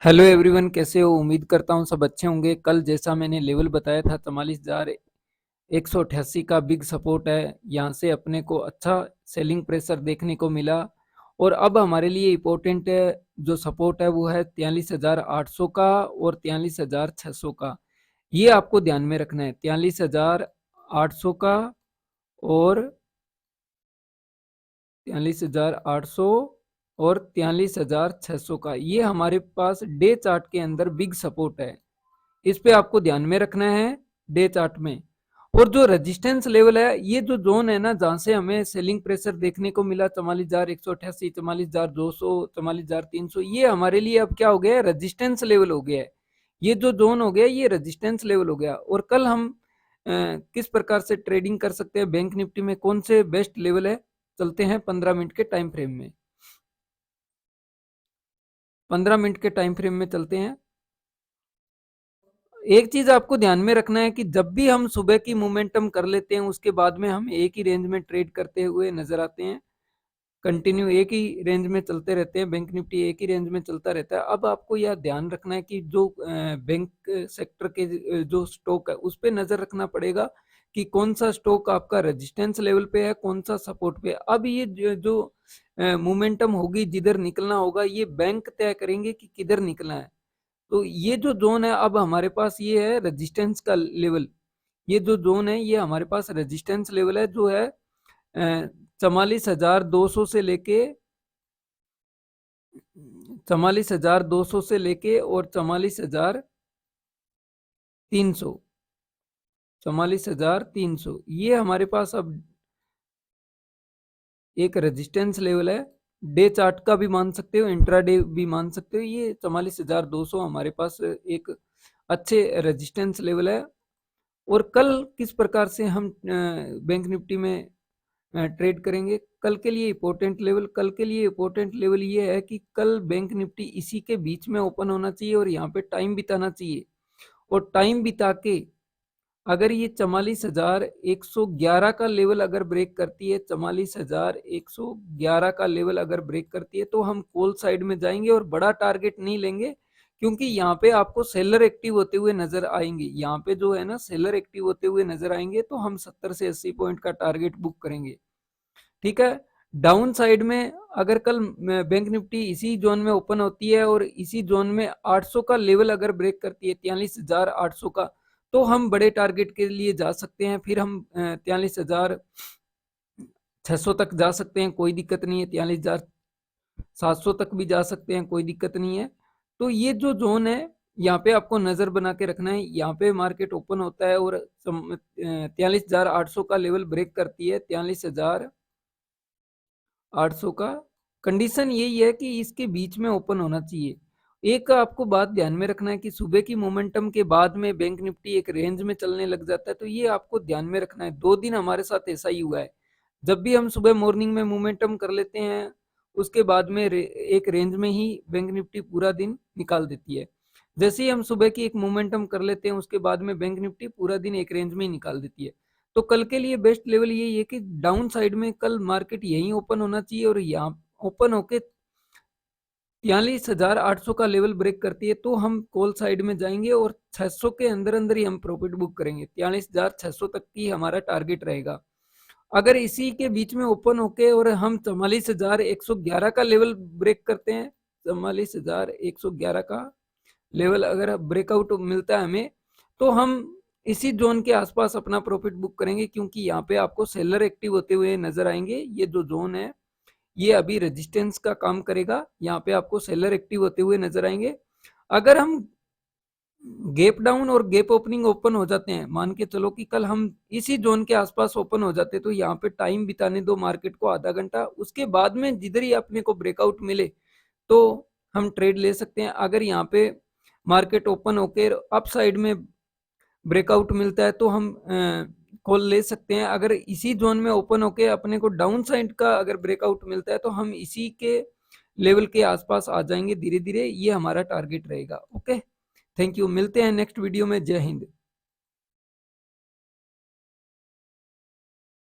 Hello everyone, कैसे हो? उम्मीद करता हूँ सब अच्छे होंगे। कल जैसा मैंने लेवल बताया था 44,188 का बिग सपोर्ट है। यहाँ से अपने को अच्छा सेलिंग प्रेशर देखने को मिला और अब हमारे लिए इम्पोर्टेंट जो सपोर्ट है वो है 43,800 का और 43,600 का। ये आपको ध्यान में रखना है, 43,800 का और 43,800 और 43,600 का। ये हमारे पास डे चार्ट के अंदर बिग सपोर्ट है, इस पे आपको ध्यान में रखना है डे चार्ट में। और जो रेजिस्टेंस लेवल है, ये जो जोन है ना, जहां से हमें सेलिंग प्रेशर देखने को मिला 44,188, 44,200, 44,300, ये हमारे लिए अब क्या हो गया है? रेजिस्टेंस लेवल हो गया है। ये जो जोन हो गया ये रेजिस्टेंस लेवल हो गया। और कल हम किस प्रकार से ट्रेडिंग कर सकते हैं बैंक निफ्टी में, कौन से बेस्ट लेवल है, चलते हैं 15 मिनट के टाइम फ्रेम में। 15 मिनट के टाइम फ्रेम में चलते हैं। एक चीज आपको ध्यान में रखना है कि जब भी हम सुबह की मोमेंटम कर लेते हैं उसके बाद में हम एक ही रेंज में ट्रेड करते हुए नजर आते हैं। कंटिन्यू एक ही रेंज में चलते रहते हैं, बैंक निफ्टी एक ही रेंज में चलता रहता है। अब आपको यह ध्यान रखना है कि जो बैंक सेक्टर के जो स्टॉक है उस पर नजर रखना पड़ेगा कि कौन सा स्टॉक आपका रेजिस्टेंस लेवल पे है, कौन सा सपोर्ट पे है। अब ये जो मोमेंटम होगी, जिधर निकलना होगा, ये बैंक तय करेंगे कि किधर निकलना है। तो ये जो जोन है अब हमारे पास ये है रेजिस्टेंस का लेवल। ये जो जोन है ये हमारे पास रेजिस्टेंस लेवल है, जो है 44,200 से लेके 44,200 से लेके और 44,300, 44,300, ये हमारे पास अब एक रेजिस्टेंस लेवल है। डे चार्ट का भी मान सकते हो, इंट्राडे भी मान सकते हो। ये 44,200 हमारे पास एक अच्छे रेजिस्टेंस लेवल है। और कल किस प्रकार से हम बैंक निफ्टी में ट्रेड करेंगे, कल के लिए इम्पोर्टेंट लेवल, कल के लिए इम्पोर्टेंट लेवल ये है कि कल बैंक निफ्टी इसी के बीच में ओपन होना चाहिए और यहाँ पे टाइम बिताना चाहिए। और टाइम बिता के अगर ये 44,111 का लेवल अगर ब्रेक करती है, 44,111 का लेवल अगर ब्रेक करती है, तो हम कॉल साइड में जाएंगे और बड़ा टारगेट नहीं लेंगे, क्योंकि यहाँ पे आपको सेलर एक्टिव होते हुए नजर आएंगे। यहाँ पे जो है ना, सेलर एक्टिव होते हुए नजर आएंगे, तो हम 70 से 80 पॉइंट का टारगेट बुक करेंगे। ठीक है। डाउन साइड में अगर कल बैंक निफ्टी इसी जोन में ओपन होती है और इसी जोन में 800 का लेवल अगर ब्रेक करती है, 43,800 का, तो हम बड़े टारगेट के लिए जा सकते हैं। फिर हम 43,600 तक जा सकते हैं, कोई दिक्कत नहीं है। 43,700 तक भी जा सकते हैं, कोई दिक्कत नहीं है। तो ये जो जोन है, यहाँ पे आपको नजर बना के रखना है। यहाँ पे मार्केट ओपन होता है और 43,800 का लेवल ब्रेक करती है, 43,800 का। कंडीशन यही है कि इसके बीच में ओपन होना चाहिए। एक आपको बात ध्यान में रखना है कि सुबह की मोमेंटम के बाद में बैंक निफ्टी एक रेंज में चलने लग जाता है, तो ये आपको ध्यान में रखना है। 2 दिन हमारे साथ ऐसा ही हुआ है। जब भी हम सुबह मॉर्निंग में मोमेंटम कर लेते हैं, उसके बाद में एक रेंज में ही बैंक निफ्टी पूरा दिन निकाल देती है। जैसे ही हम सुबह की एक मोमेंटम कर लेते हैं, उसके बाद में बैंक निफ्टी पूरा दिन एक रेंज में ही निकाल देती है। तो कल के लिए बेस्ट लेवल यही है कि डाउन साइड में कल मार्केट यहीं ओपन होना चाहिए और यहाँ ओपन होके 43,800 का लेवल ब्रेक करती है, तो हम कॉल साइड में जाएंगे और 600 के अंदर अंदर ही हम प्रॉफिट बुक करेंगे। 43,600 तक की हमारा टारगेट रहेगा। अगर इसी के बीच में ओपन होके और हम 44,111 का लेवल ब्रेक करते हैं, 44,111 का लेवल अगर ब्रेकआउट मिलता है हमें, तो हम इसी जोन के आसपास अपना प्रॉफिट बुक करेंगे, क्योंकि यहाँ पे आपको सेलर एक्टिव होते हुए नजर आएंगे। ये जो जोन है ये अभी रेजिस्टेंस का काम करेगा, यहाँ पे आपको सेलर एक्टिव होते हुए नजर आएंगे। अगर हम गैप डाउन और गैप ओपनिंग ओपन हो जाते हैं, मान के चलो कि कल हम इसी जोन के आसपास ओपन हो जाते, तो यहाँ पे टाइम बिताने दो मार्केट को आधा घंटा, उसके बाद में जिधर ही अपने को ब्रेकआउट मिले तो हम ट्रेड ले सकते हैं। अगर यहाँ पे मार्केट ओपन होकर अप साइड में ब्रेकआउट मिलता है तो हम कॉल ले सकते हैं। अगर इसी जोन में ओपन होके अपने को डाउन साइड का अगर ब्रेकआउट मिलता है, तो हम इसी के लेवल के आसपास आ जाएंगे धीरे धीरे। ये हमारा टारगेट रहेगा। Okay, thank you. मिलते हैं नेक्स्ट वीडियो में। जय हिंद।